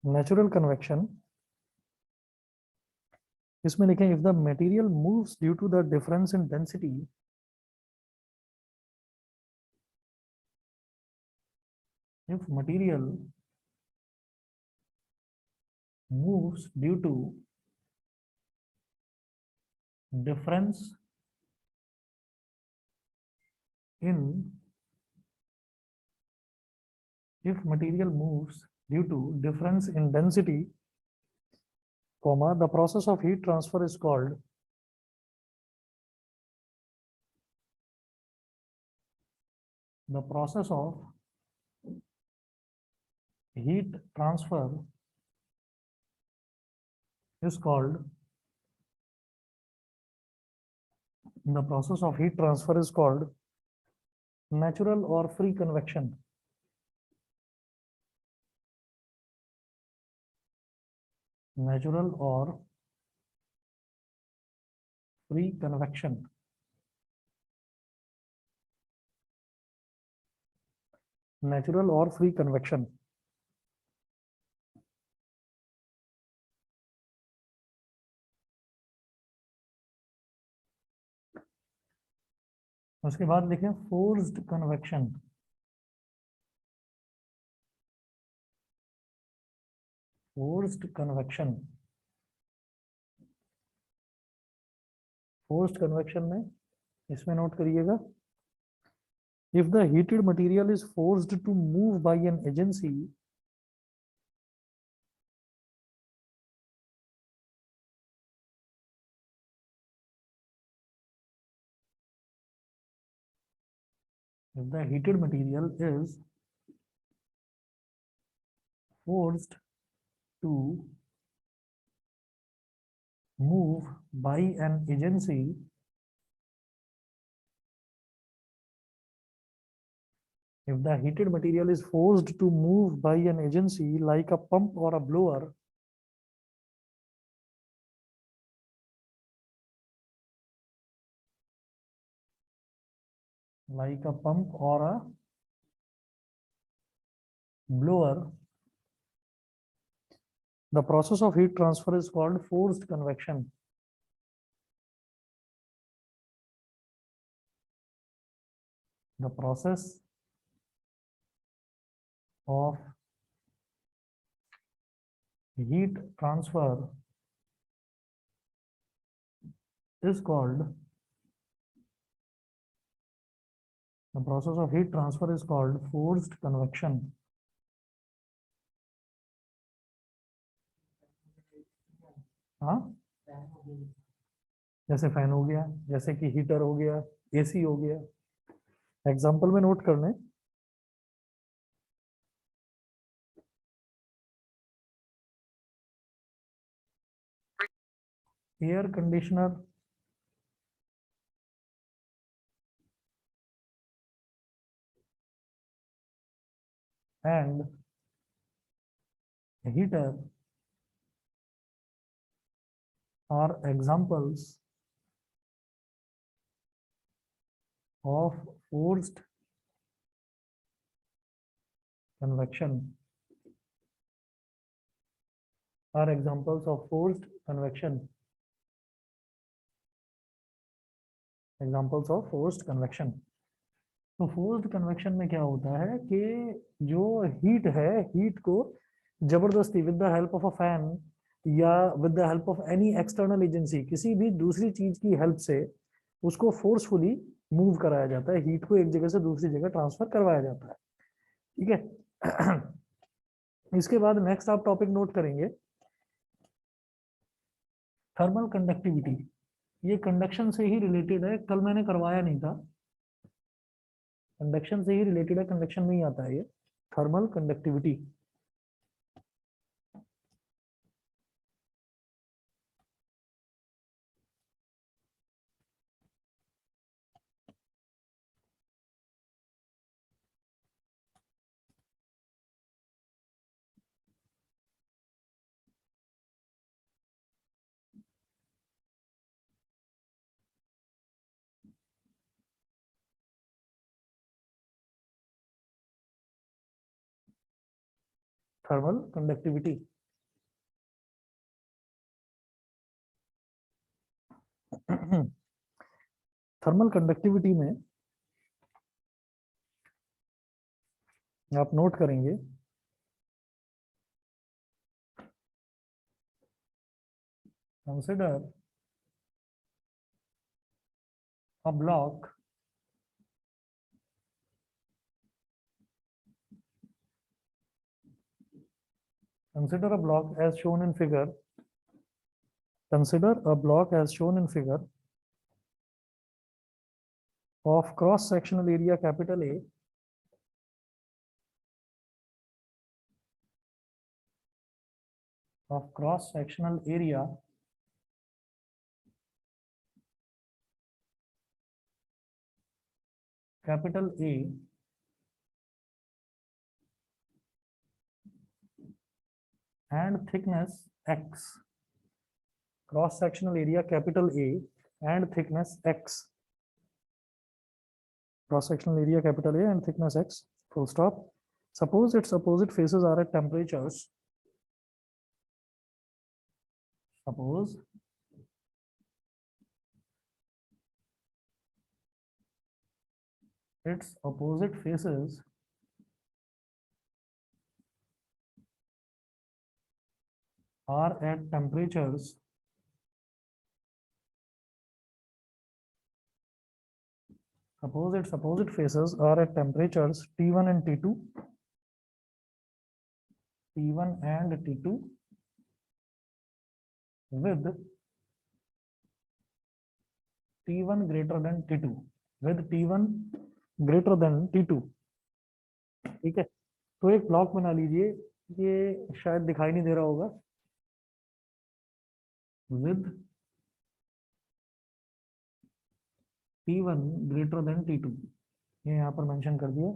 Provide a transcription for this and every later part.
Natural convection, इसमें लिखें if the material moves due to the difference in density, if material moves due to difference in if material moves due to difference in density, comma, the process of heat transfer is called the process of heat transfer is called the process of heat transfer is called natural or free convection. Natural or free convection. Natural or free convection. उसके बाद लिखें forced convection. Forced convection. Forced convection में इसमें note करिएगा, if the heated material is forced to move by an agency, if the heated material is forced to move by an agency, if the heated material is forced to move by an agency like a pump or a blower, like a pump or a blower, the process of heat transfer is called forced convection. The process of heat transfer is called forced convection. हाँ, जैसे fan हो गया, जैसे कि heater हो गया, AC हो गया. एग्जाम्पल में नोट करने, air conditioner and heater are examples of forced convection. Are examples of forced convection. Examples of forced convection. तो फोर्स्ड कन्वेक्शन में क्या होता है कि जो हीट है, हीट को जबरदस्ती with the help of a fan या with the help of any external agency, किसी भी दूसरी चीज की हेल्प से उसको फोर्सफुली मूव कराया जाता है, हीट को एक जगह से दूसरी जगह ट्रांसफर करवाया जाता है. ठीक है. इसके बाद नेक्स्ट आप टॉपिक नोट करेंगे, थर्मल कंडक्टिविटी. ये कंडक्शन से ही रिलेटेड है, कल मैंने करवाया नहीं था. कंडक्शन से ही रिलेटेड है, कंडक्शन में ही आता है ये, thermal conductivity. Thermal conductivity. Thermal conductivity में आप नोट करेंगे consider a block consider a block as shown in figure consider a block as shown in figure of cross sectional area capital A of cross sectional area capital A and thickness x, cross sectional area capital A and thickness x, cross sectional area capital A and thickness x, full stop. Suppose its opposite faces are at temperatures, suppose its opposite faces are at temperatures suppose its opposite faces are at temperatures T1 and T2 with T1 greater than T2 with T1 greater than T2। ठीक है, तो एक block बना लीजिए, ये शायद दिखाई नहीं दे रहा होगा, with T1 greater than T2, ये यहाँ पर मेंशन कर दिया।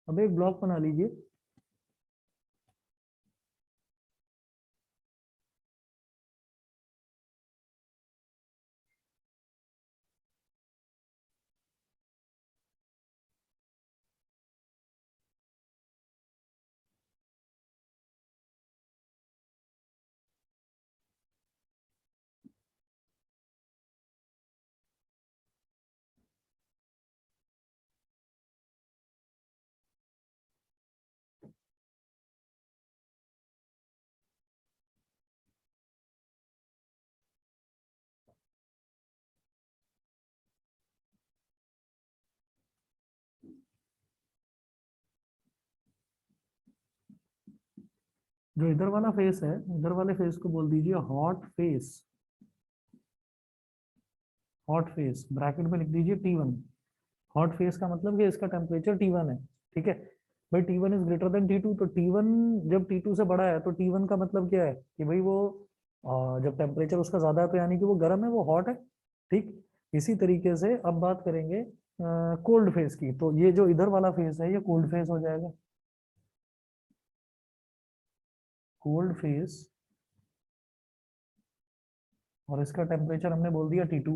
अब एक ब्लॉक बना लीजिए जो इधर वाला फेस है, इधर वाले फेस को बोल दीजिए hot face, hot face bracket में लिख दीजिए T1। हॉट फेस का मतलब कि इसका टेम्परेचर T1 है, ठीक है भाई। T1 is greater than T2, तो T1 जब T2 से बड़ा है तो T1 का मतलब क्या है कि भाई वो जब टेम्परेचर उसका ज्यादा है तो यानी कि वो गर्म है, वो हॉट है, ठीक। इसी तरीके से अब बात करेंगे कोल्ड फेस की, तो ये जो इधर वाला फेस है ये कोल्ड फेस हो जाएगा, कोल्ड फेस, और इसका टेम्परेचर हमने बोल दिया T2।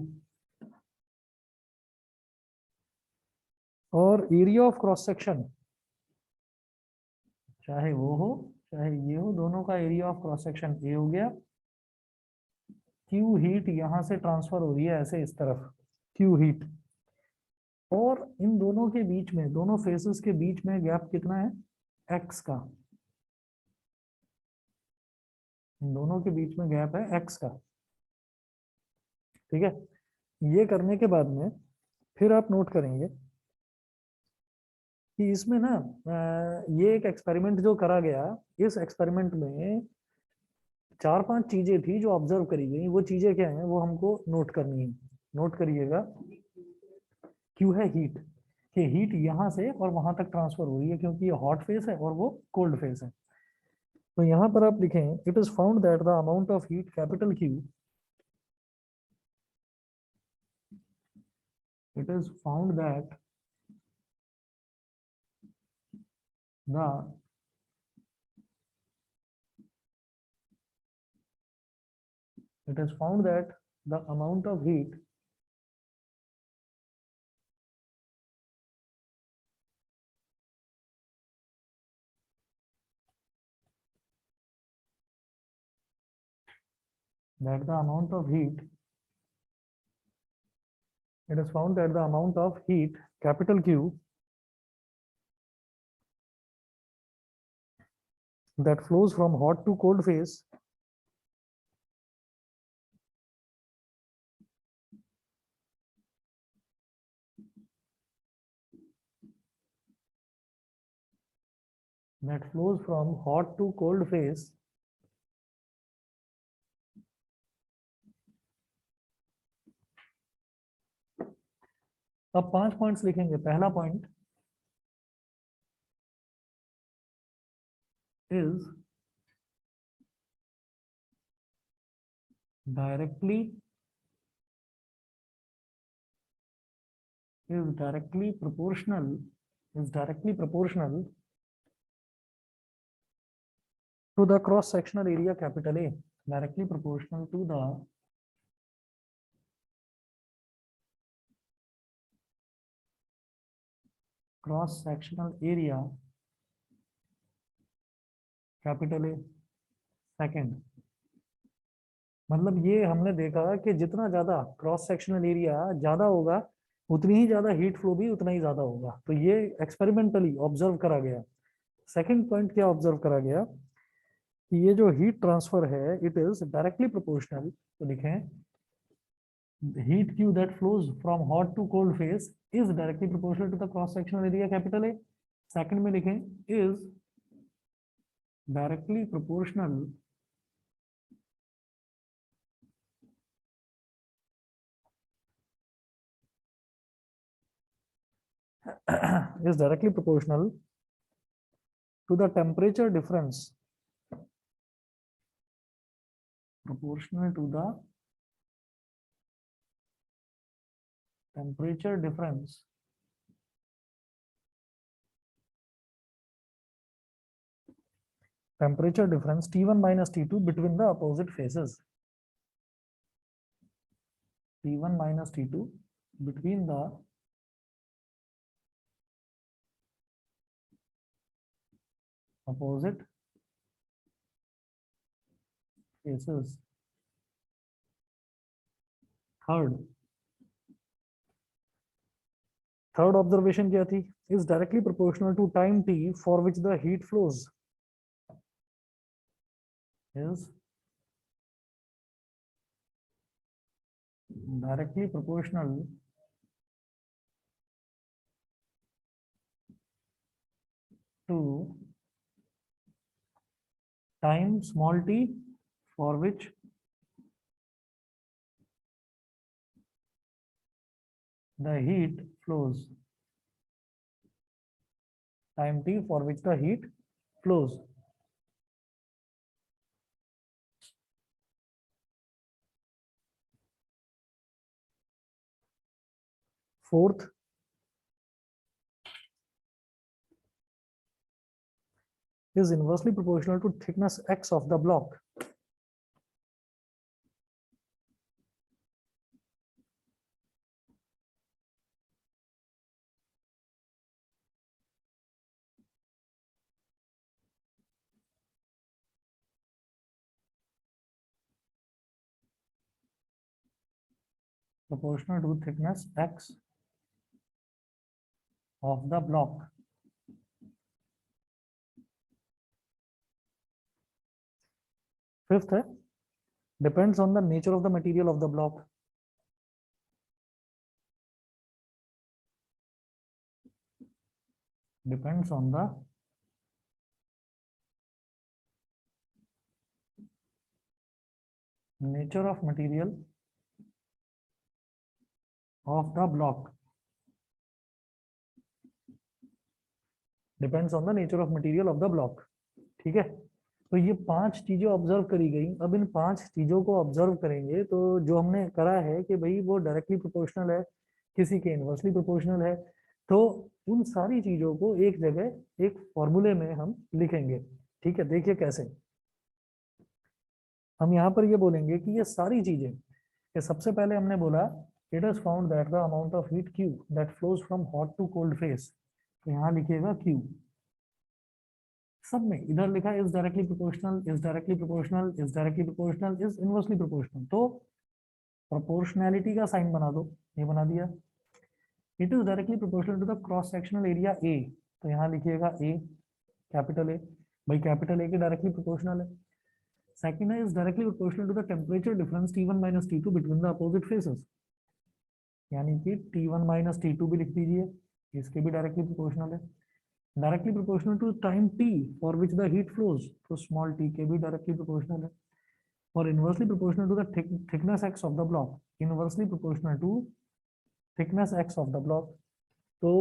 और एरिया ऑफ क्रॉस सेक्शन, चाहे वो हो चाहे ये हो, दोनों का area of cross section A हो गया। क्यू हीट यहां से ट्रांसफर हो रही है ऐसे इस तरफ, क्यू हीट, और इन दोनों के बीच में, दोनों फेसेस के बीच में गैप कितना है, एक्स का, इन दोनों के बीच में गैप है एक्स का, ठीक है। ये करने के बाद में फिर आप नोट करेंगे कि इसमें ना ये एक एक्सपेरिमेंट जो करा गया, इस एक्सपेरिमेंट में चार पांच चीजें थी जो ऑब्जर्व करी गई, वो चीजें क्या हैं वो हमको नोट करनी है, नोट करिएगा। क्यू है हीट, कि हीट यहाँ से और वहां तक ट्रांसफर हो रही है क्योंकि ये हॉट फेस है और वो कोल्ड फेस है। तो यहाँ पर आप लिखें it is found that the amount of heat capital Q, it is found that the it is found that the amount of heat that the amount of heat, it is found that the amount of heat, capital Q, that flows from hot to cold phase that flows from hot to cold phase अब 5 points लिखेंगे. पहला point is directly proportional to the cross sectional area capital A, directly proportional to the cross sectional area capital A. Second, मतलब ये हमने देखा कि जितना ज्यादा क्रॉस सेक्शनल एरिया ज्यादा होगा उतनी ही ज्यादा हीट फ्लो भी उतना ही ज्यादा होगा. तो ये एक्सपेरिमेंटली ऑब्जर्व करा गया. सेकंड पॉइंट क्या ऑब्जर्व करा गया कि ये जो हीट ट्रांसफर है इट इज डायरेक्टली प्रोपोर्शनल. तो लिखें heat Q that flows from hot to cold phase is directly proportional to the cross sectional area capital A. Second में लिखें is directly proportional is directly proportional to the temperature difference, proportional to the temperature difference T1 minus T2 between the opposite phases. T1 minus T2 between the opposite phases. Third observation क्या थी? is directly proportional to time t for which the heat flows. Is directly proportional to time small t for which the heat flows. Time t for which the heat flows. Fourth, is inversely proportional to thickness x of the block. Proportional to thickness x of the block. Fifth है, depends on the nature of the material of the block. Depends on the nature of material of the block. Depends on the nature of material of the block. ठीक है, तो ये 5 चीजें observe करी गई. अब इन 5 चीजों को ऑब्जर्व करेंगे तो जो हमने करा है कि भाई वो डायरेक्टली प्रोपोर्शनल है, किसी के इनवर्सली प्रोपोर्शनल है, तो उन सारी चीजों को एक जगह एक फॉर्मूले में हम लिखेंगे. ठीक है, देखिए कैसे. हम यहाँ पर ये बोलेंगे कि ये सारी चीजें, ये सबसे पहले हमने बोला it is found that the amount of heat Q that flows from hot to cold face. तो यहाँ लिखिएगा Q. सब में इधर लिखा है is directly proportional, is directly proportional, is directly proportional, is inversely proportional. तो प्रोपोर्शनैलिटी का साइन बना दो, ये बना दिया। It is directly proportional to the cross sectional area A, तो यहाँ लिखिएगा ए, कैपिटल ए, भाई कैपिटल ए के डायरेक्टली प्रोपोर्शनल है। सेकंड है is directly proportional to the temperature difference T1 minus T2 between the opposite faces, यानी कि T1 minus T2 भी लिख दीजिए, इसके भी डायरेक्टली प्रोपोर्शनल है। Directly proportional to time T for which the heat flows, तो स्मॉल टी के भी डायरेक्टली प्रोपोर्शनल है। और inversely proportional to the thickness X of the block, inversely proportional to thickness X of the block. तो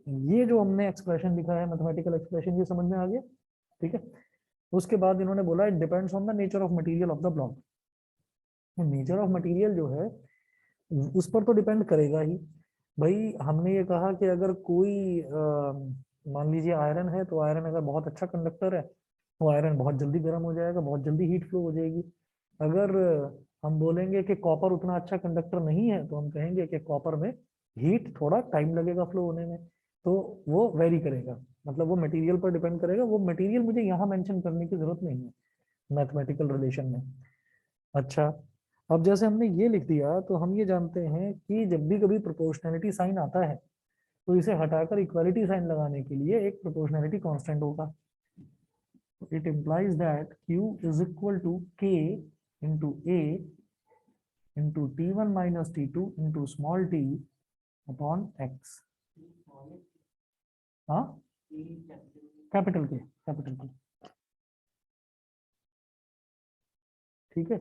ये जो हमने expression लिखा है, मैथमेटिकल एक्सप्रेशन, ये समझ में आ गया, ठीक है। उसके बाद इन्होंने बोला it depends on the nature of material of the block. Nature of material जो है उस पर तो डिपेंड करेगा ही। भाई हमने ये कहा कि अगर कोई मान लीजिए आयरन है, तो आयरन अगर बहुत अच्छा कंडक्टर है, वो आयरन बहुत जल्दी गर्म हो जाएगा, बहुत जल्दी हीट फ्लो हो जाएगी। अगर हम बोलेंगे कि कॉपर उतना अच्छा कंडक्टर नहीं है, तो हम कहेंगे कि कॉपर में हीट थोड़ा टाइम लगेगा फ्लो होने में। तो वो वेरी करेगा, मतलब वो मटेरियल पर डिपेंड करेगा। वो मटेरियल मुझे यहाँ मेंशन करने की जरूरत नहीं है मैथमेटिकल रिलेशन में। अच्छा, अब जैसे हमने ये लिख दिया, तो हम ये जानते हैं कि जब भी कभी प्रोपोर्शनैलिटी साइन आता है, तो इसे हटाकर इक्वालिटी साइन लगाने के लिए एक प्रोपोर्शनैलिटी कांस्टेंट होगा। It implies that Q is equal to K into A into T1 minus T2 into small t upon X। हाँ, कैपिटल के, कैपिटल के, ठीक है।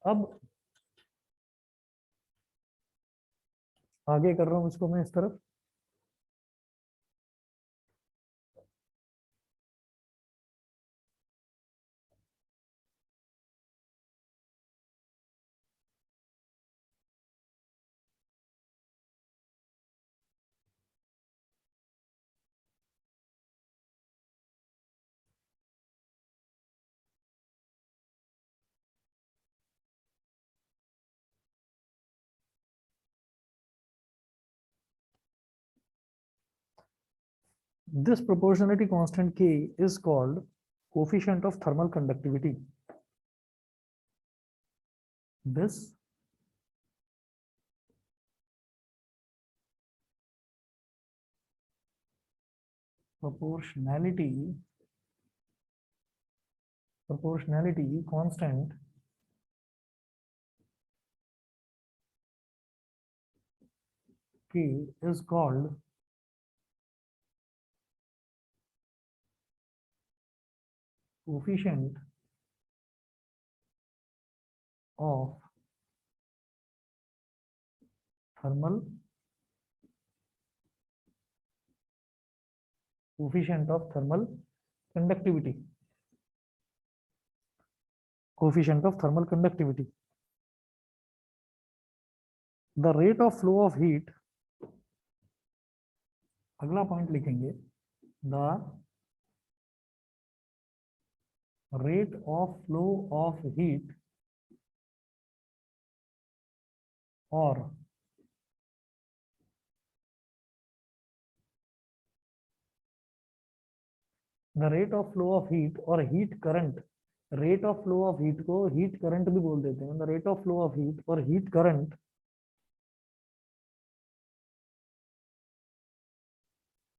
अब आगे कर रहा हूं इसको मैं इस तरफ। This proportionality constant K is called coefficient of thermal conductivity. This proportionality constant K is called coefficient of thermal conductivity. Coefficient of thermal conductivity. The rate of flow of heat, अगला पॉइंट लिखेंगे, the rate of flow of heat or the rate of flow of heat और heat current, rate of flow of heat को heat current भी बोल देते हैं। the rate of flow of heat और heat current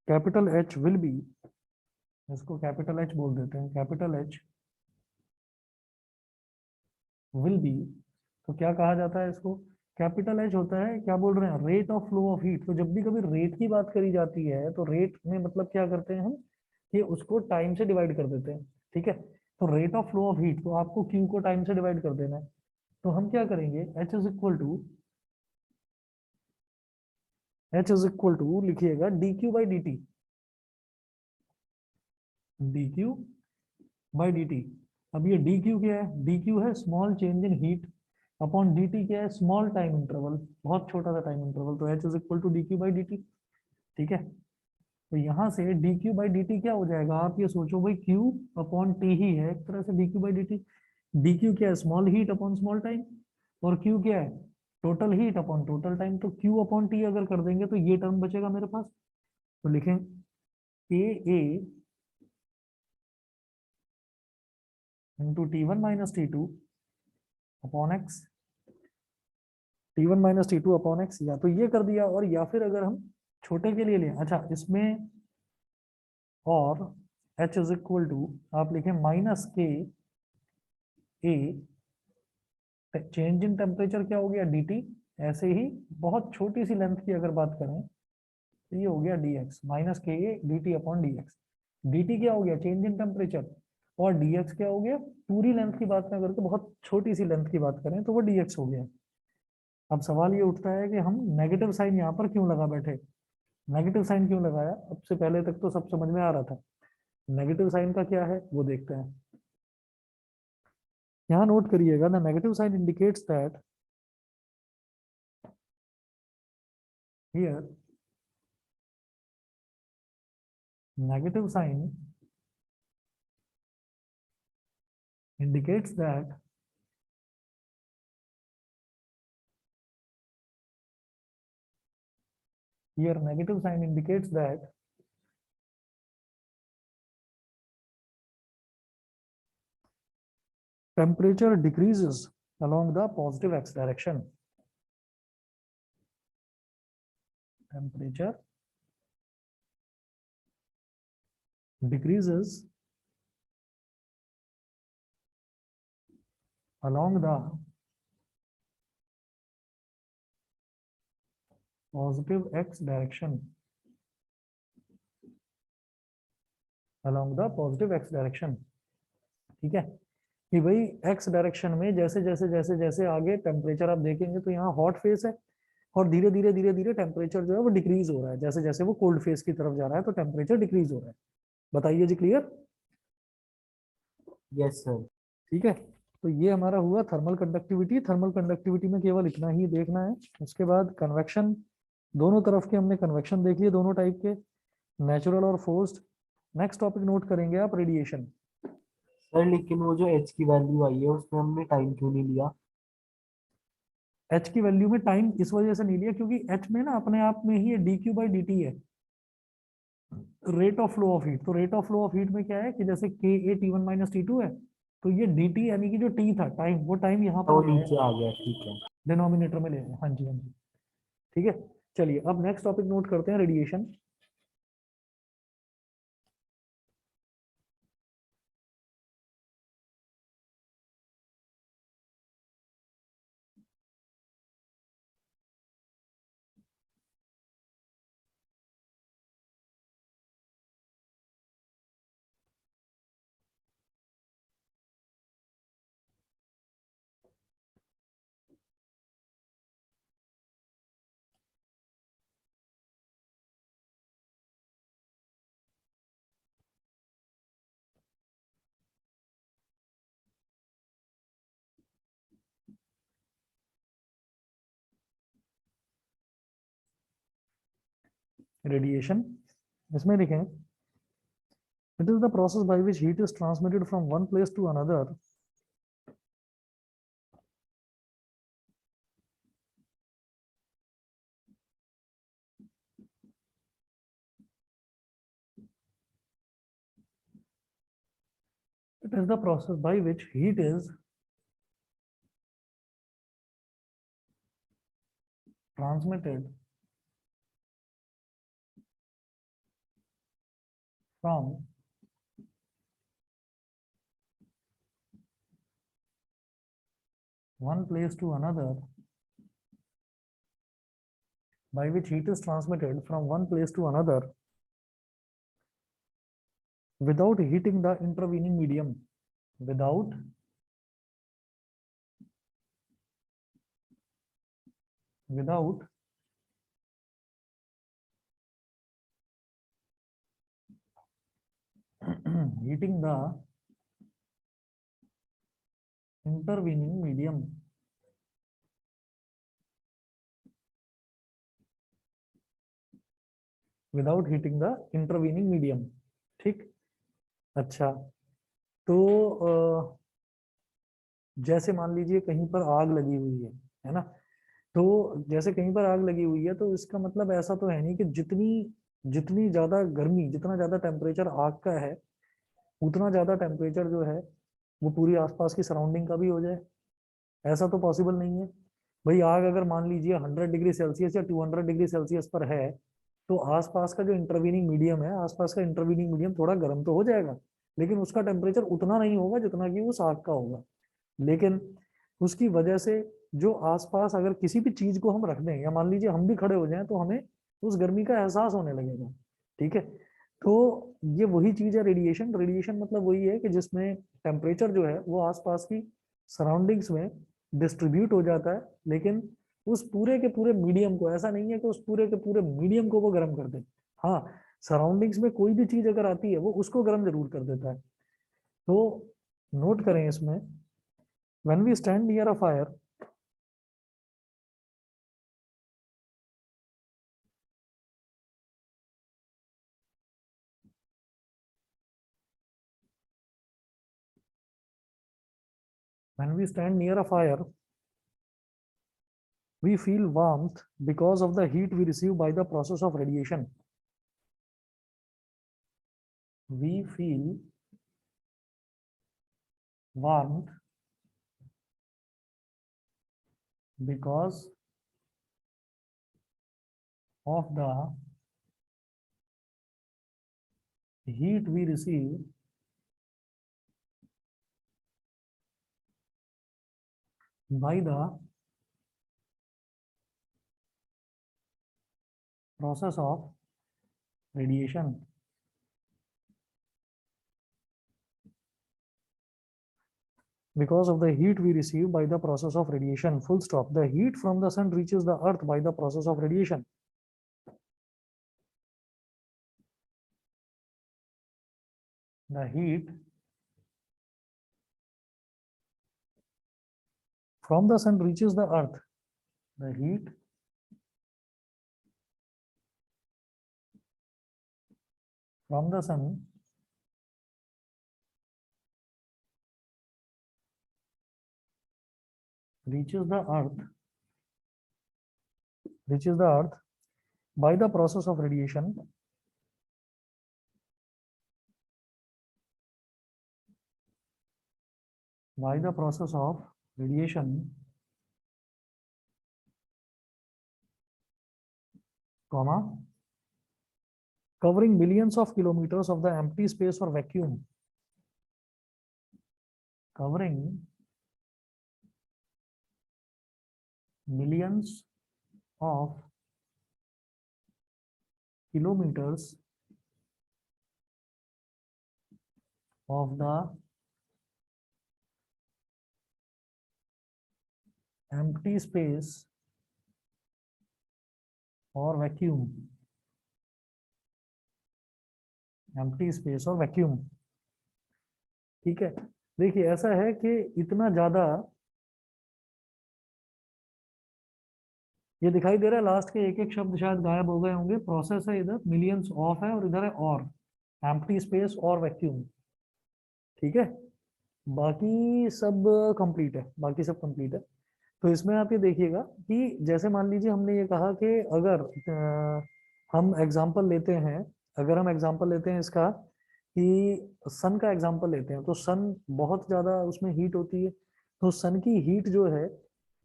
capital H will be, इसको capital H बोल देते हैं, कैपिटल H will be, तो क्या कहा जाता है इसको, कैपिटल H होता है, क्या बोल रहे हैं, rate of flow of heat. तो जब भी कभी रेट की बात करी जाती है, तो रेट में मतलब क्या करते हैं हम, कि उसको टाइम से डिवाइड कर देते हैं, ठीक है। तो rate of flow of heat, तो आपको Q को टाइम से डिवाइड कर देना है। तो हम क्या करेंगे, H इज इक्वल टू लिखिएगा dQ/dt, dQ/dt। अब ये dQ क्या है, dQ है small change in heat, upon dt क्या है, स्मॉल टाइम इंटरवल, बहुत छोटा सा टाइम इंटरवल। तो H is equal to dQ/dt, ठीक है। तो यहाँ से dQ/dt क्या हो जाएगा, आप ये सोचो भाई Q अपॉन T ही है एक तरह से dQ/dt। dQ क्या है, small heat upon small time, और Q क्या है, total heat upon total time. तो Q अपॉन T अगर कर देंगे, तो ये टर्म बचेगा मेरे पास। तो लिखें KA into T1 minus T2 upon x, T1 minus T2 upon x, या तो ये कर दिया, और या फिर अगर हम छोटे के लिए लें, अच्छा इसमें, और h इज इक्वल टू आप लिखें माइनस के ए, चेंज इन टेम्परेचर क्या हो गया dt, ऐसे ही बहुत छोटी सी लेंथ की अगर बात करें तो ये हो गया dx माइनस के ए dt अपॉन dx। dt क्या हो गया चेंज इन टेम्परेचर, और dx क्या हो गया पूरी लेंथ की बात ना करके बहुत छोटी सी लेंथ की बात करें तो वो dx हो गया। अब सवाल ये उठता है कि हम नेगेटिव साइन यहाँ पर क्यों लगा बैठे, नेगेटिव साइन क्यों लगाया, अब से पहले तक तो सब समझ में आ रहा था, नेगेटिव साइन का क्या है वो देखते हैं। यहाँ नोट करिएगा, the negative sign indicates that here negative sign indicates that here negative sign indicates that temperature decreases along the positive x direction, temperature decreases along the positive x direction, along the positive x direction, ठीक है, कि भाई x direction में जैसे जैसे जैसे जैसे आगे टेम्परेचर आप देखेंगे तो यहाँ हॉट फेस है, और धीरे धीरे धीरे धीरे टेम्परेचर जो है वो डिक्रीज हो रहा है, जैसे जैसे वो कोल्ड फेस की तरफ जा रहा है तो टेम्परेचर डिक्रीज हो रहा है। बताइए जी, क्लियर? Yes sir. ठीक है, तो ये हमारा हुआ थर्मल कंडक्टिविटी। थर्मल कंडक्टिविटी में केवल इतना ही देखना है। उसके बाद कन्वेक्शन, दोनों तरफ के हमने कन्वेक्शन देख लिए, दोनों टाइप के, नेचुरल और फोर्स्ड। नेक्स्ट टॉपिक नोट करेंगे आप, रेडिएशन। सर लेकिन वो जो एच की वैल्यू आई है उसमें हमने टाइम क्यों नहीं लिया? एच की वैल्यू में टाइम इस वजह से नहीं लिया क्योंकि एच में ना अपने आप में ही D Q by D T है, rate of flow of heat. तो rate of flow of heat में क्या है कि जैसे के A T one minus T two है, तो ये डी टी यानी कि जो टी था टाइम, वो टाइम यहाँ तो पर वो ले आए, नीचे आ गया, ठीक है। डिनोमिनेटर में ले आए। हाँ जी, हाँ जी, ठीक है। चलिए अब नेक्स्ट टॉपिक नोट करते हैं, रेडिएशन। रेडिएशन इसमें लिखें, it is the process by which heat is transmitted from one place to another it is the process by which heat is transmitted from one place to another, by which heat is transmitted from one place to another without heating the intervening medium, without heating the intervening medium, without heating the intervening medium. ठीक, अच्छा, तो जैसे मान लीजिए कहीं पर आग लगी हुई है ना, तो जैसे कहीं पर आग लगी हुई है तो इसका मतलब ऐसा तो है नहीं कि जितनी जितनी ज्यादा गर्मी, जितना ज्यादा टेम्परेचर आग का है, उतना ज्यादा टेम्परेचर जो है वो पूरी आसपास की सराउंडिंग का भी हो जाए? ऐसा तो पॉसिबल नहीं है। भाई आग अगर मान लीजिए 100 डिग्री सेल्सियस या 200 डिग्री सेल्सियस पर है, तो आसपास का जो इंटरवीनिंग मीडियम है, आसपास का इंटरवीनिंग मीडियम थोड़ा गर्म तो हो जाएगा, लेकिन उसका टेम्परेचर उतना नहीं होगा जितना कि उस आग का होगा। लेकिन उसकी वजह से जो आसपास अगर किसी भी चीज को हम रख दें, या मान लीजिए हम भी खड़े हो जाएं, तो हमें उस गर्मी का एहसास होने लगेगा। ठीक है। तो ये वही चीज है रेडिएशन। रेडिएशन मतलब वही है कि जिसमें टेम्परेचर जो है वो आसपास की सराउंडिंग्स में डिस्ट्रीब्यूट हो जाता है, लेकिन उस पूरे के पूरे मीडियम को, ऐसा नहीं है कि उस पूरे के पूरे मीडियम को वो गर्म कर दे। हाँ, सराउंडिंग्स में कोई भी चीज अगर आती है वो उसको गर्म जरूर कर देता है। तो नोट करें इसमें, when we stand near a fire, when we stand near a fire, we feel warmth because of the heat we receive by the process of radiation. We feel warmth because of the heat we receive by the process of radiation. Because of the heat we receive by the process of radiation. Full stop. The heat from the sun reaches the earth by the process of radiation. The heat from the sun reaches the earth. The heat from the sun reaches the earth, reaches the earth by the process of radiation. By the process of radiation, comma, covering millions of kilometers of the empty space or vacuum. Covering millions of kilometers of the empty space or vacuum. Empty space or vacuum. ठीक है। देखिए ऐसा है कि इतना ज्यादा, ये दिखाई दे रहा है लास्ट के एक एक शब्द शायद गायब हो गए होंगे। प्रोसेस है इधर, मिलियंस ऑफ है, और इधर है और, एम्प्टी स्पेस और वैक्यूम। ठीक है। बाकी सब कंप्लीट है, बाकी सब कंप्लीट है। तो इसमें आप ये देखिएगा कि जैसे मान लीजिए हमने ये कहा कि अगर हम एग्जांपल लेते हैं, अगर हम एग्जांपल लेते हैं इसका कि सन का एग्जांपल लेते हैं, तो सन बहुत ज्यादा उसमें हीट होती है। तो सन की हीट जो है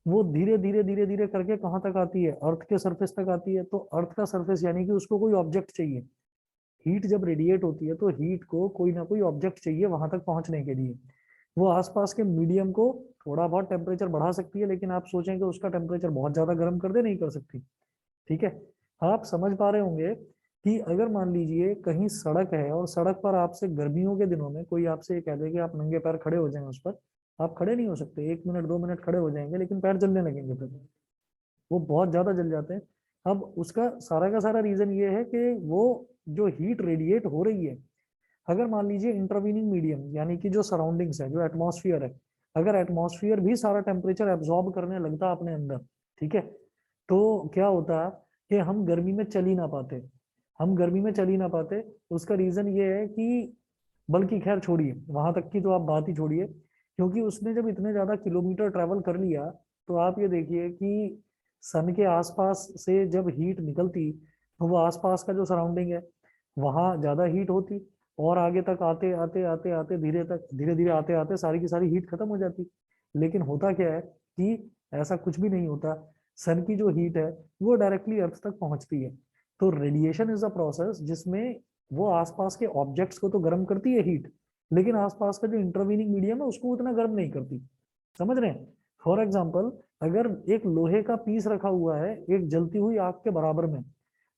वो धीरे धीरे धीरे धीरे करके कहाँ तक आती है, अर्थ के सरफेस तक आती है। तो अर्थ का सरफेस यानी कि उसको कोई ऑब्जेक्ट चाहिए। हीट जब रेडिएट होती है तो हीट को कोई ना कोई ऑब्जेक्ट चाहिए वहां तक पहुंचने के लिए। वो आसपास के मीडियम को थोड़ा बहुत टेम्परेचर बढ़ा सकती है, लेकिन आप सोचें कि उसका टेम्परेचर बहुत ज्यादा गर्म कर दे, नहीं कर सकती। ठीक है। आप समझ पा रहे होंगे कि अगर मान लीजिए कहीं सड़क है और सड़क पर आपसे गर्मियों के दिनों में कोई आपसे ये कह दे कि आप नंगे पैर खड़े हो जाएं उस पर, आप खड़े नहीं हो सकते। 1 मिनट 2 मिनट खड़े हो जाएंगे, लेकिन पैर जलने लगेंगे फिर, वो बहुत ज्यादा जल जाते हैं। अब उसका सारा का सारा रीजन ये है कि वो जो हीट रेडिएट हो रही है, अगर मान लीजिए इंटरवीनिंग मीडियम यानी कि जो सराउंडिंग्स है, जो एटमॉस्फेयर है, अगर एटमॉस्फेयर भी सारा टेम्परेचर एब्जॉर्ब करने लगता अपने अंदर, ठीक है, तो क्या होता कि हम गर्मी में चल ही ना पाते। हम गर्मी में चल ही ना पाते। उसका रीजन ये है कि, बल्कि खैर छोड़िए, वहां तक की तो आप बात ही छोड़िए, क्योंकि उसने जब इतने ज्यादा किलोमीटर ट्रेवल कर लिया, तो आप ये देखिए कि सन के आसपास से जब हीट निकलती, तो वो आसपास का जो सराउंडिंग है वहां ज्यादा हीट होती, और आगे तक आते आते आते आते धीरे धीरे आते आते सारी की सारी हीट खत्म हो जाती। लेकिन होता क्या है कि ऐसा कुछ भी नहीं होता। सन की जो हीट है वो डायरेक्टली अर्थ तक पहुंचती है। तो रेडिएशन इज अ प्रोसेस जिसमें वो आसपास के ऑब्जेक्ट्स को तो गर्म करती है हीट, लेकिन आसपास का जो इंटरवीनिंग मीडियम है उसको उतना गर्म नहीं करती। समझ रहे हैं? फॉर एग्जाम्पल, अगर एक लोहे का पीस रखा हुआ है एक जलती हुई आग के बराबर में,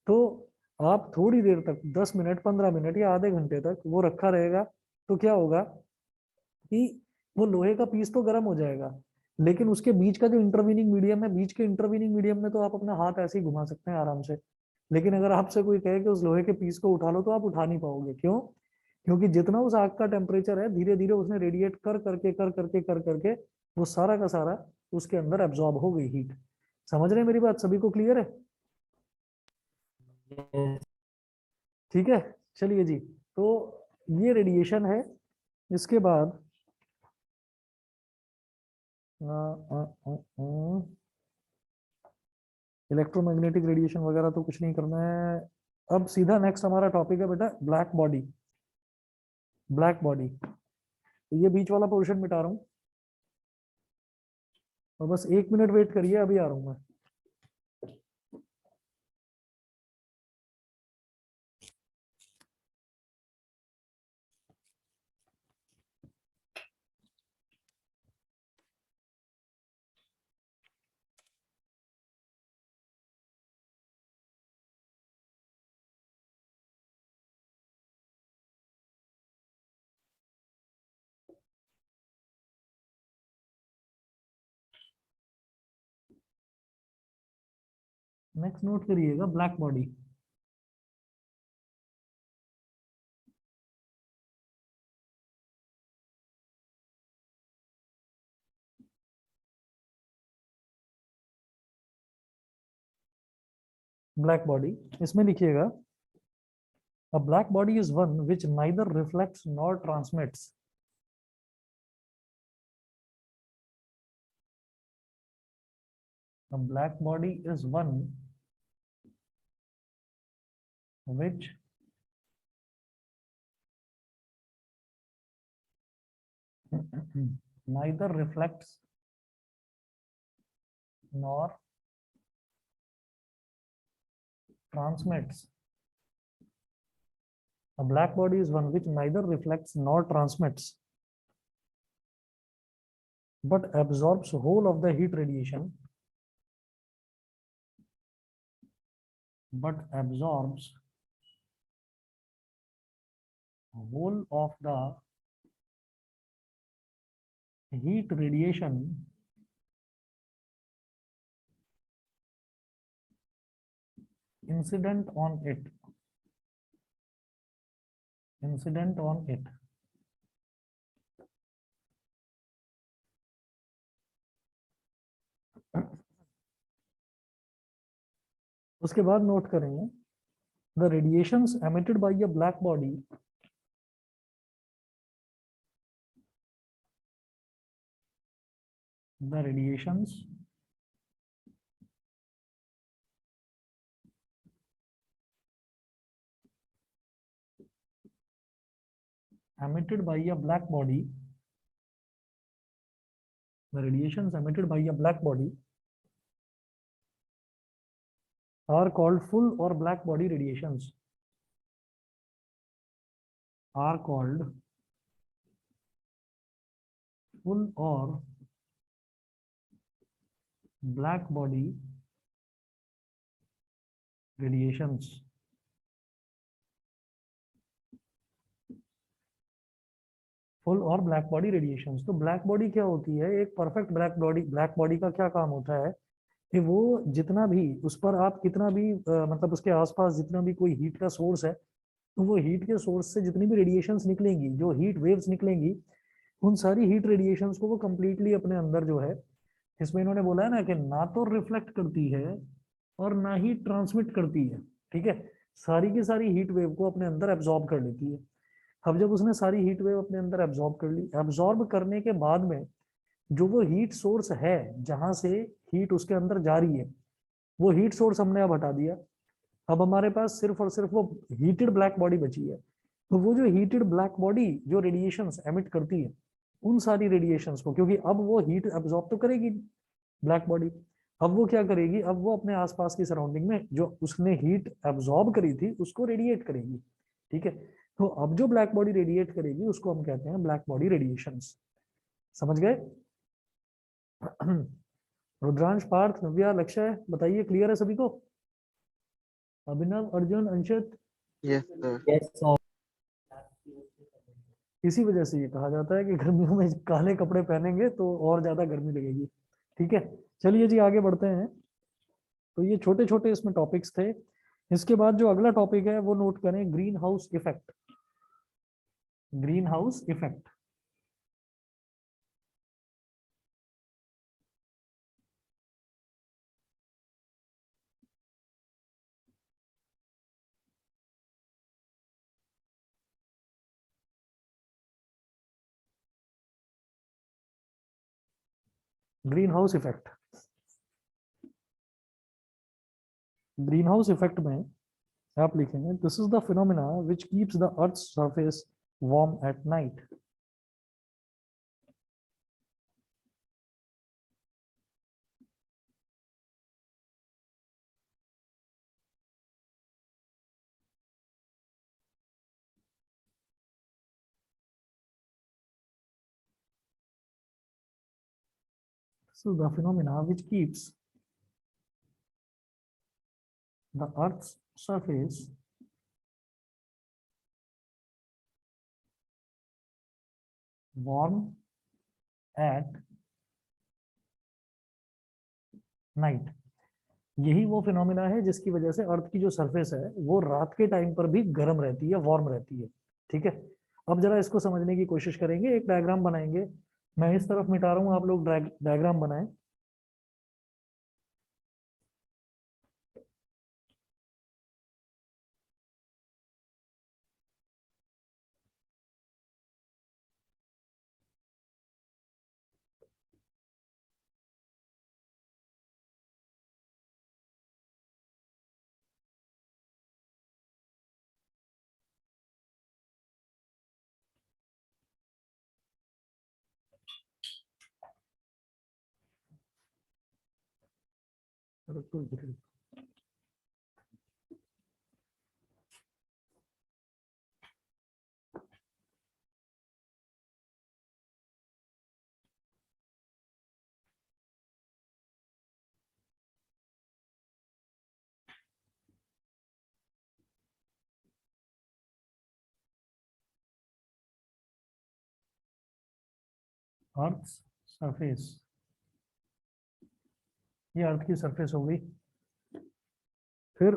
तो आप थोड़ी देर तक 10 मिनट 15 मिनट या आधे घंटे तक वो रखा रहेगा, तो क्या होगा कि वो लोहे का पीस तो गर्म हो जाएगा, लेकिन उसके बीच का जो इंटरवीनिंग मीडियम है, बीच के इंटरवीनिंग मीडियम में तो आप अपना हाथ ऐसे ही घुमा सकते हैं आराम से। लेकिन अगर आपसे कोई कहे कि उस लोहे के पीस को उठा लो, तो आप उठा नहीं पाओगे। क्यों? क्योंकि जितना उस आग का टेम्परेचर है धीरे धीरे उसने रेडिएट कर करके वो सारा का सारा उसके अंदर एब्जॉर्ब हो गई हीट। समझ रहे हैं मेरी बात? सभी को क्लियर है? Yes, ठीक है, चलिए जी। तो ये रेडिएशन है। इसके बाद इलेक्ट्रोमैग्नेटिक रेडिएशन वगैरह तो कुछ नहीं करना है। अब सीधा नेक्स्ट हमारा टॉपिक है बेटा ब्लैक बॉडी। ब्लैक बॉडी, तो ये बीच वाला पोर्शन मिटा रहा हूँ और बस 1 मिनट वेट करिए, अभी आ रहा हूँ मैं। नेक्स्ट नोट करिएगा ब्लैक बॉडी। ब्लैक बॉडी, इसमें लिखिएगा a black body is one which neither reflects nor transmits. A black body is one which neither reflects nor transmits. A black body is one which neither reflects nor transmits, but absorbs whole of the heat radiation, but absorbs whole of the heat radiation incident on it. Incident on it. उसके बाद note करेंगे the radiations emitted by a black body the radiations emitted by a black body the radiations emitted by a black body are called full or black body radiations, are called full or black body radiations. Full और black body radiations. तो black body क्या होती है? एक perfect black body का क्या काम होता है कि वो जितना भी उस पर आप कितना भी मतलब उसके आसपास जितना भी कोई हीट का सोर्स है, तो वो हीट के सोर्स से जितनी भी रेडिएशंस निकलेंगी, जो हीट वेव्स निकलेंगी, उन सारी हीट रेडिएशंस को वो कंप्लीटली अपने अंदर जो है, इसमें इन्होंने बोला है ना कि ना तो रिफ्लेक्ट करती है और ना ही ट्रांसमिट करती है। ठीक है, सारी की सारी हीट वेव को अपने अंदर एब्जॉर्ब कर लेती है। अब जब उसने सारी हीट वेव अपने अंदर एब्जॉर्ब कर ली, एब्जॉर्ब करने के बाद में जो वो हीट सोर्स है जहां से हीट उसके अंदर जा रही है, वो हीट सोर्स हमने अब हटा दिया। अब हमारे पास सिर्फ और सिर्फ वो हीटेड ब्लैक बॉडी बची है। तो वो जो हीटेड ब्लैक बॉडी जो रेडिएशंस एमिट करती है उन सारी रेडिएशंस को, क्योंकि अब वो हीट एब्जॉर्ब तो करेगी ब्लैक बॉडी, अब वो क्या करेगी, अब वो अपने आसपास की सराउंडिंग में जो उसने हीट एब्जॉर्ब करी थी उसको रेडिएट करेगी। ठीक है, तो अब जो ब्लैक बॉडी रेडिएट करेगी उसको हम कहते हैं ब्लैक बॉडी रेडिएशंस। समझ गए? रुद्रांश, पार्थ, नव्या, लक्ष्य, बताइए क्लियर है सभी को? Abhinav, Arjun, Anshit? Yes sir. Yes sir. इसी वजह से ये कहा जाता है कि गर्मियों में काले कपड़े पहनेंगे तो और ज्यादा गर्मी लगेगी। ठीक है, चलिए जी आगे बढ़ते हैं। तो ये छोटे छोटे इसमें टॉपिक्स थे। इसके बाद जो अगला टॉपिक है वो नोट करें, green house effect. Green house effect. Green house effect, green house effect में आप लिखेंगे, this is the phenomena which keeps the earth surface warm at night. This is the phenomena which keeps the Earth's surface warm at night। यही वो phenomena है जिसकी वजह से अर्थ की जो सरफेस है वो रात के टाइम पर भी गर्म रहती है, वार्म रहती है। ठीक है, अब जरा इसको समझने की कोशिश करेंगे, एक डायग्राम बनाएंगे। मैं इस तरफ मिटा रहा हूं, आप लोग डायग्राम बनाएं। अर्थ सरफेस, ये अर्थ की सरफेस हो गई। फिर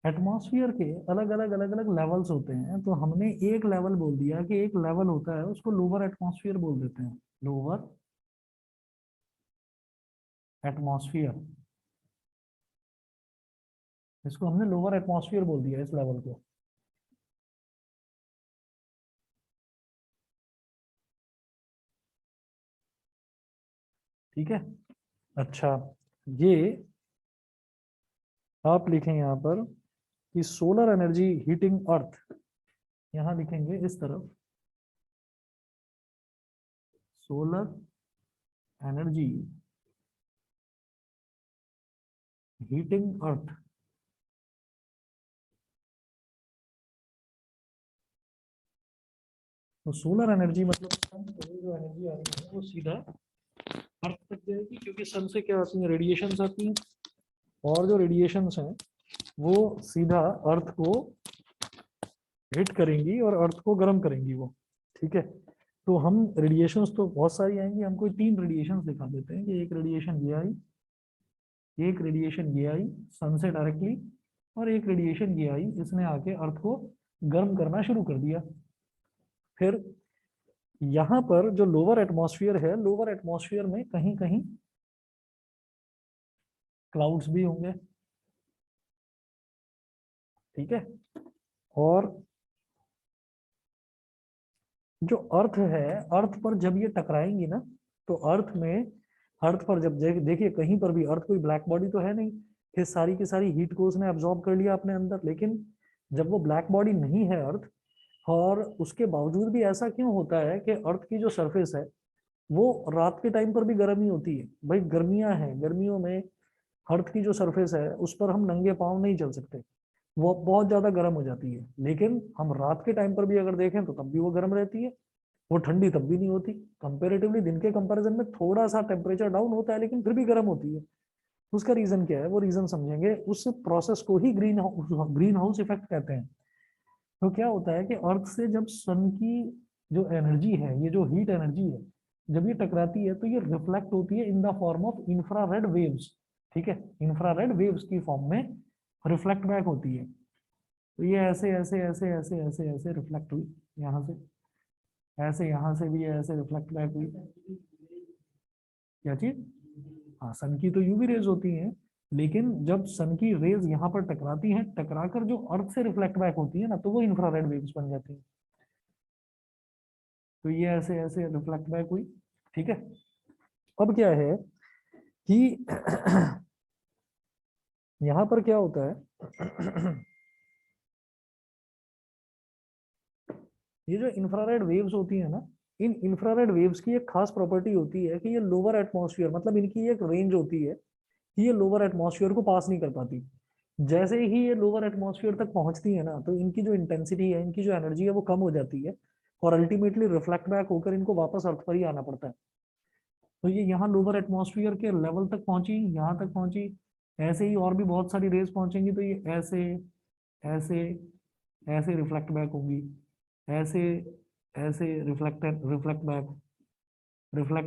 एटमॉस्फेयर के अलग अलग लेवल्स होते हैं, तो हमने एक लेवल बोल दिया कि एक लेवल होता है उसको लोअर एटमॉस्फेयर बोल देते हैं। लोअर एटमॉस्फेयर, इसको हमने लोअर एटमॉस्फेयर बोल दिया इस लेवल को। ठीक है, अच्छा, ये आप लिखें यहाँ पर कि सोलर एनर्जी हीटिंग अर्थ, यहां लिखेंगे इस तरफ, सोलर एनर्जी हीटिंग अर्थ। तो सोलर एनर्जी मतलब सन से जो एनर्जी आ रही है वो सीधा अर्थ तक जाएगी, क्योंकि सन से क्या आती है, रेडिएशंस आती हैं, और जो रेडिएशंस हैं वो सीधा अर्थ को हिट करेंगी और अर्थ को गर्म करेंगी वो। ठीक है, तो हम रेडिएशंस तो बहुत सारी आएंगी, हम कोई 3 रेडिएशंस दिखा देते हैं कि एक रेडिएशन ये आई, एक रेडिएशन ये आई सन से डायरेक्टली, और एक रेडिएशन ये आई, इसने आके अर्थ को गर्म करना शुरू कर दिया। फिर यहाँ पर जो लोअर एटमॉस्फेयर है, लोअर एटमॉस्फेयर में कहीं कहीं क्लाउड्स भी होंगे, ठीक है। और जो अर्थ है, अर्थ पर जब ये टकराएंगी ना, तो अर्थ में, अर्थ पर जब देखिए कहीं पर भी अर्थ कोई ब्लैक बॉडी तो है नहीं, फिर सारी की सारी हीट को उसने एब्जॉर्ब कर लिया अपने अंदर। लेकिन जब वो ब्लैक बॉडी नहीं है अर्थ, और उसके बावजूद भी ऐसा क्यों होता है कि अर्थ की जो सरफेस है वो रात के टाइम पर भी गर्म ही होती है। भाई गर्मियां हैं, गर्मियों में अर्थ की जो सरफेस है उस पर हम नंगे पाँव नहीं चल सकते, वो बहुत ज्यादा गर्म हो जाती है। लेकिन हम रात के टाइम पर भी अगर देखें तो तब भी वो गर्म रहती है, वो ठंडी तब भी नहीं होती। कंपेरेटिवली दिन के कंपैरिजन में थोड़ा सा टेम्परेचर डाउन होता है, लेकिन फिर भी गर्म होती है। उसका रीजन क्या है, वो रीजन समझेंगे। उस प्रोसेस को ही ग्रीन हाउस इफेक्ट कहते हैं। तो क्या होता है कि अर्थ से जब सन की जो एनर्जी है, ये जो हीट एनर्जी है, जब ये टकराती है तो ये रिफ्लेक्ट होती है in the form of infrared waves, ठीक है। इंफ्रारेड वेव्स की फॉर्म में रिफ्लेक्ट बैक होती है। तो ये ऐसे ऐसे ऐसे ऐसे ऐसे ऐसे रिफ्लेक्ट हुई यहाँ से, ऐसे यहाँ से भी ऐसे रिफ्लेक्ट बैक हुई। क्या चीज? हाँ, सन की तो यूवी रेज होती हैं, लेकिन जब सन की रेज यहाँ पर टकराती हैं, टकराकर जो अर्थ से रिफ्लेक्ट बैक होती है ना, तो वो इंफ्रारेड वेव्स बन जाती हैं। तो ये ऐसे ऐसे रिफ्लेक्ट बैक हुई, ठीक है। अब क्या है कि यहाँ पर क्या होता है ये जो इंफ्रारेड वेव्स होती है ना, इन इंफ्रारेड वेव्स की एक खास प्रॉपर्टी होती है कि ये लोअर एटमॉस्फेयर, मतलब इनकी एक रेंज होती है कि ये लोअर एटमॉस्फेयर को पास नहीं कर पाती। जैसे ही ये लोअर एटमॉस्फेयर तक पहुंचती है ना, तो इनकी जो इंटेंसिटी है, इनकी जो एनर्जी है, वो कम हो जाती है, और अल्टीमेटली रिफ्लेक्ट बैक होकर इनको वापस अर्थ पर ही आना पड़ता है। तो ये यहाँ लोअर एटमॉस्फेयर के लेवल तक पहुंची, यहाँ तक पहुंची। ऐसे ही और भी बहुत सारी रेज पहुंचेंगी, तो ये ऐसे ऐसे ऐसे रिफ्लेक्ट बैक होंगी, ऐसे ऐसे reflect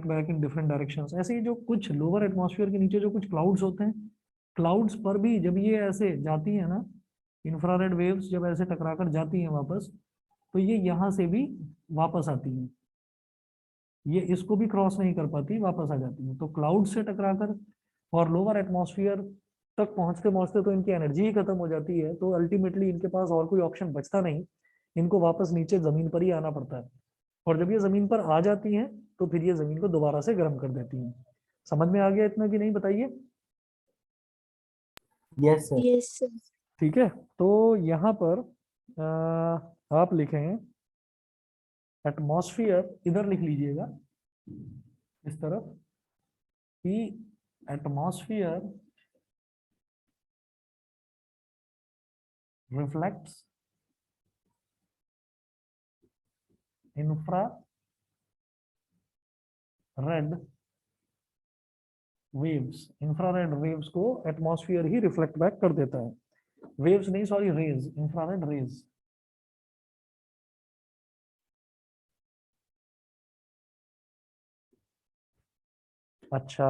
back in different directions. ऐसे ही जो कुछ लोअर एटमॉस्फेयर के नीचे जो कुछ क्लाउड्स होते हैं, क्लाउड्स पर भी जब ये ऐसे जाती है ना, इंफ्रारेड वेव्स जब ऐसे टकराकर जाती हैं वापस, तो ये यहाँ से भी वापस आती हैं, ये इसको भी क्रॉस नहीं कर पाती, वापस आ जाती है। तो क्लाउड से टकराकर और लोअर एटमॉस्फेयर तक पहुंचते पहुंचते तो इनकी एनर्जी ही खत्म हो जाती है, तो अल्टीमेटली इनके पास और कोई ऑप्शन बचता नहीं, इनको वापस नीचे जमीन पर ही आना पड़ता है। और जब ये जमीन पर आ जाती हैं, तो फिर ये जमीन को दोबारा से गर्म कर देती हैं। समझ में आ गया इतना कि नहीं, बताइए। Yes sir. Yes sir. ठीक है। तो यहाँ पर आप लिखें एटमॉस्फियर, इधर लिख लीजिएगा इस तरफ, कि atmosphere reflects infrared waves. Infrared waves को एटमॉस्फेयर ही रिफ्लेक्ट बैक कर देता है। वेव्स नहीं, सॉरी, रेज, इंफ्रारेड रेज। अच्छा,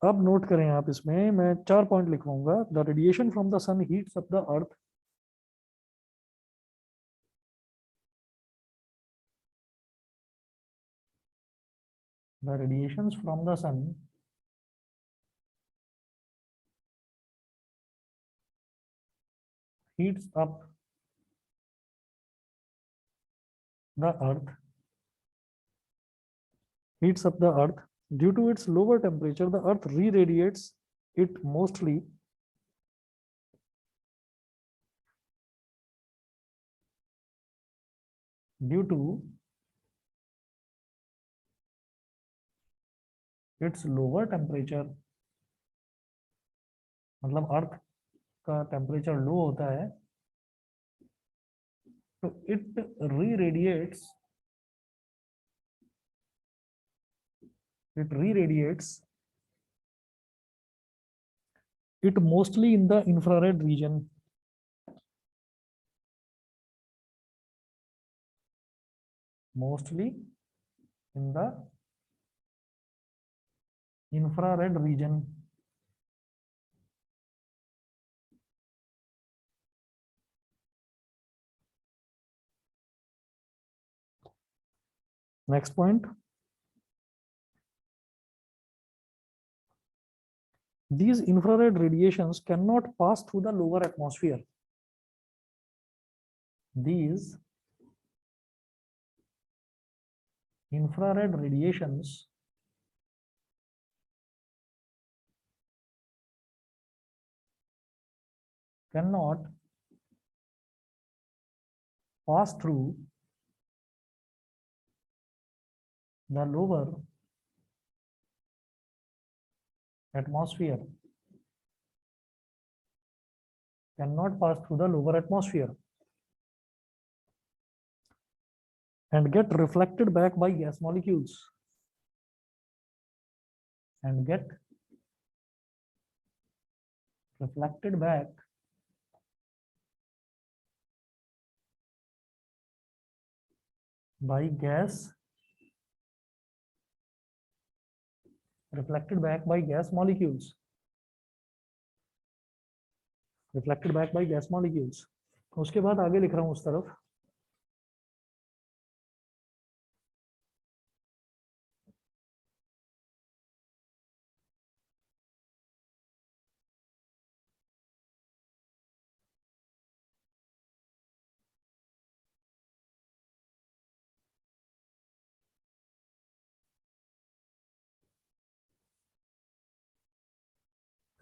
अब नोट करें आप, इसमें मैं 4 पॉइंट लिखवाऊंगा। The radiation from the sun heats up the earth, the radiations from the sun heats up the earth, heats up the earth. Due to its lower temperature, the earth re-radiates it mostly due to its lower temperature। मतलब अर्थ का temperature low होता है, तो it re-radiates, it re-radiates it mostly in the infrared region, mostly in the infrared region। Next point, these infrared radiations cannot pass through the lower atmosphere. These infrared radiations cannot pass through the lower atmosphere. Cannot pass through the lower atmosphere and get reflected back by gas molecules. And get reflected back by gas, reflected back by gas molecules, reflected back by gas molecules. उसके बाद आगे लिख रहा हूं उस तरफ,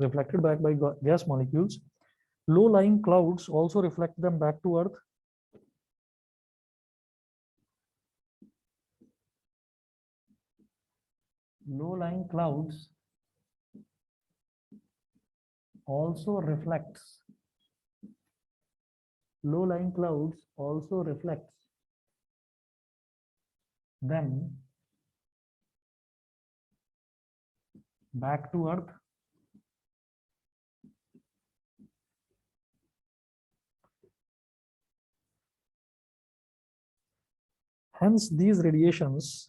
reflected back by gas molecules. Low-lying clouds also reflect them back to Earth. Low-lying clouds also reflects. Low-lying clouds also reflects them back to Earth. Hence, these radiations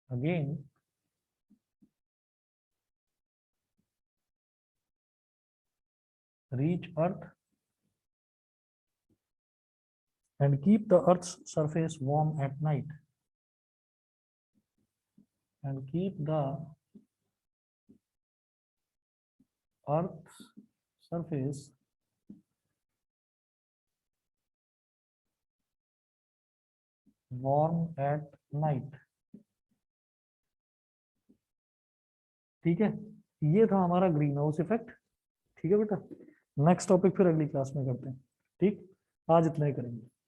again reach Earth and keep the Earth's surface warm at night. And keep the Earth's surface warm at night. ठीक है, ये था हमारा green house effect. ठीक है बेटा, next topic फिर अगली क्लास में करते हैं। ठीक, आज इतना ही करेंगे।